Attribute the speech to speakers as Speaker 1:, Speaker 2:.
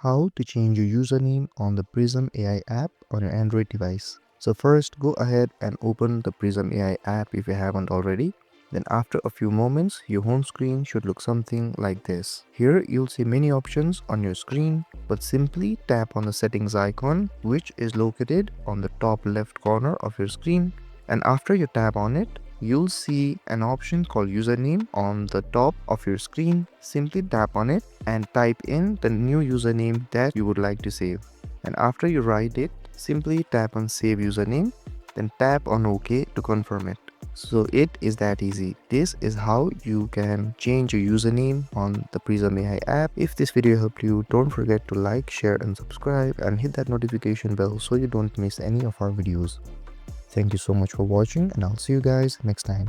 Speaker 1: How to change your username on the Prism AI app on your Android device. So first, go ahead and open the Prism AI app if you haven't already. Then after a few moments, your home screen should look something like this. Here you'll see many options on your screen, but simply tap on the settings icon, which is located on the top left corner of your screen. And after you tap on it, you'll see an option called username on the top of your screen. Simply tap on it and type in the new username that you would like to save. And after you write it, simply tap on save username, then tap on OK to confirm it. So it is that easy. This is how you can change your username on the Prism AI app. If this video helped you, don't forget to like, share and subscribe and hit that notification bell so you don't miss any of our videos. Thank you so much for watching and I'll see you guys next time.